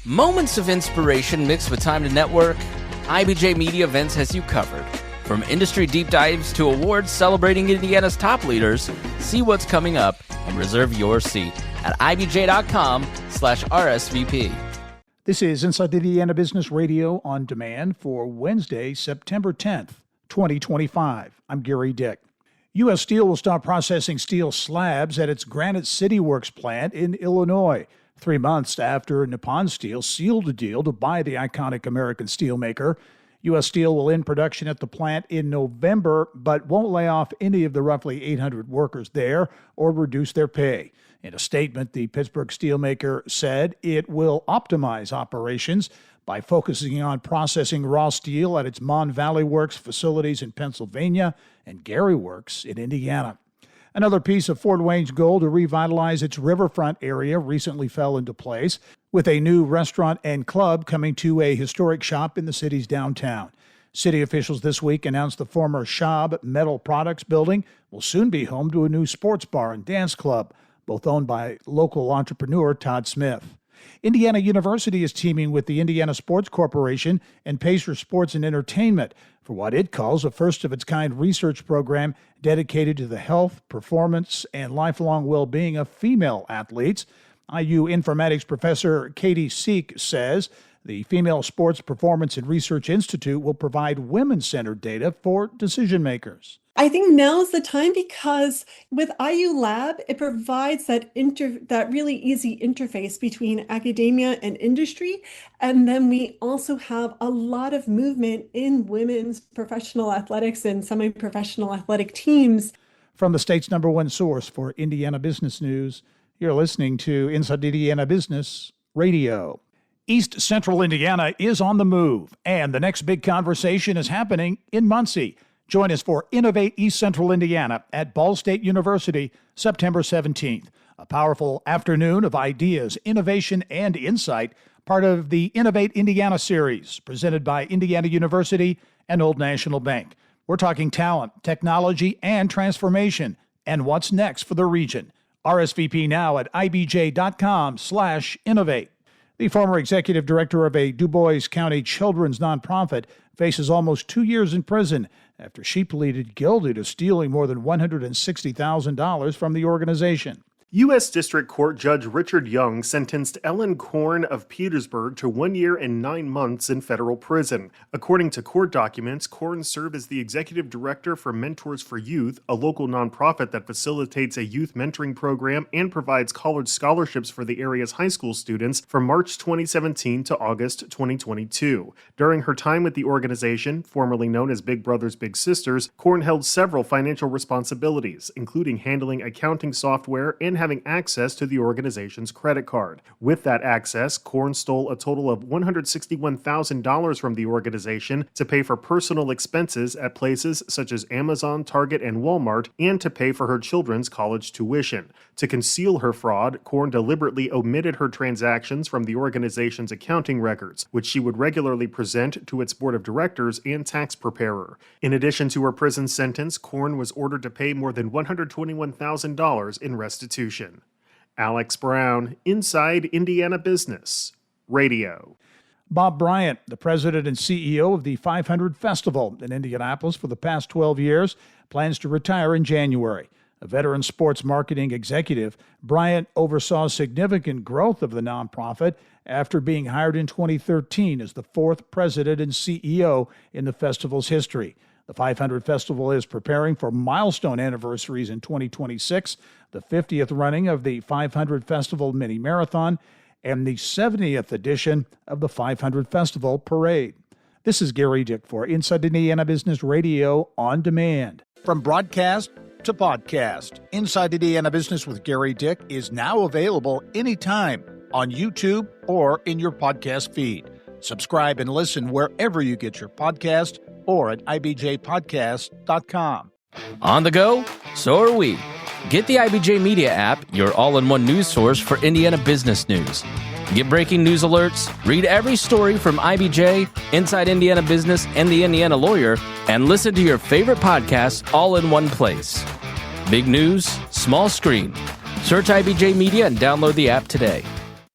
Moments of inspiration mixed with time to network, IBJ Media Events has you covered. From industry deep dives to awards celebrating Indiana's top leaders, see what's coming up and reserve your seat at ibj.com/RSVP. This is Inside Indiana Business Radio on demand for Wednesday, September 10th, 2025. I'm Gary Dick. U.S. Steel will start processing steel slabs at its Granite City Works plant in Illinois, 3 months after Nippon Steel sealed a deal to buy the iconic American steelmaker. U.S. Steel will end production at the plant in November, but won't lay off any of the roughly 800 workers there or reduce their pay. In a statement, the Pittsburgh steelmaker said it will optimize operations by focusing on processing raw steel at its Mon Valley Works facilities in Pennsylvania and Gary Works in Indiana. Another piece of Fort Wayne's goal to revitalize its riverfront area recently fell into place, with a new restaurant and club coming to a historic shop in the city's downtown. City officials this week announced the former Schaub Metal Products building will soon be home to a new sports bar and dance club, both owned by local entrepreneur Todd Smith. Indiana University is teaming with the Indiana Sports Corporation and Pacer Sports and Entertainment for what it calls a first-of-its-kind research program dedicated to the health, performance, and lifelong well-being of female athletes. IU informatics professor Katie Seek says the Female Sports Performance and Research Institute will provide women-centered data for decision-makers. I think now's the time because with IU Lab, it provides that really easy interface between academia and industry. And then we also have a lot of movement in women's professional athletics and semi-professional athletic teams. From the state's #1 source for Indiana business news, you're listening to Inside Indiana Business Radio. East Central Indiana is on the move, and the next big conversation is happening in Muncie. Join us for Innovate East Central Indiana at Ball State University, September 17th. A powerful afternoon of ideas, innovation, and insight, part of the Innovate Indiana series, presented by Indiana University and Old National Bank. We're talking talent, technology, and transformation, and what's next for the region. RSVP now at ibj.com/innovate. The former executive director of a DuBois County children's nonprofit faces almost 2 years in prison after she pleaded guilty to stealing more than $160,000 from the organization. U.S. District Court Judge Richard Young sentenced Ellen Korn of Petersburg to 1 year and 9 months in federal prison. According to court documents, Korn served as the executive director for Mentors for Youth, a local nonprofit that facilitates a youth mentoring program and provides college scholarships for the area's high school students from March 2017 to August 2022. During her time with the organization, formerly known as Big Brothers Big Sisters, Korn held several financial responsibilities, including handling accounting software and having access to the organization's credit card. With that access, Korn stole a total of $161,000 from the organization to pay for personal expenses at places such as Amazon, Target, and Walmart, and to pay for her children's college tuition. To conceal her fraud, Korn deliberately omitted her transactions from the organization's accounting records, which she would regularly present to its board of directors and tax preparer. In addition to her prison sentence, Korn was ordered to pay more than $121,000 in restitution. Alex Brown, Inside Indiana Business Radio. Bob Bryant, the president and CEO of the 500 Festival in Indianapolis for the past 12 years, plans to retire in January. A veteran sports marketing executive, Bryant oversaw significant growth of the nonprofit after being hired in 2013 as the fourth president and CEO in the festival's history. The 500 Festival is preparing for milestone anniversaries in 2026, the 50th running of the 500 Festival Mini Marathon, and the 70th edition of the 500 Festival Parade. This is Gary Dick for Inside Indiana Business Radio on demand. From broadcast to podcast, Inside Indiana Business with Gary Dick is now available anytime on YouTube or in your podcast feed. Subscribe and listen wherever you get your podcast or at ibjpodcast.com. On the go? So are we. Get the IBJ Media app, your all-in-one news source for Indiana business news. Get breaking news alerts, read every story from IBJ, Inside Indiana Business, and the Indiana Lawyer, and listen to your favorite podcasts all in one place. Big news, small screen. Search IBJ Media and download the app today.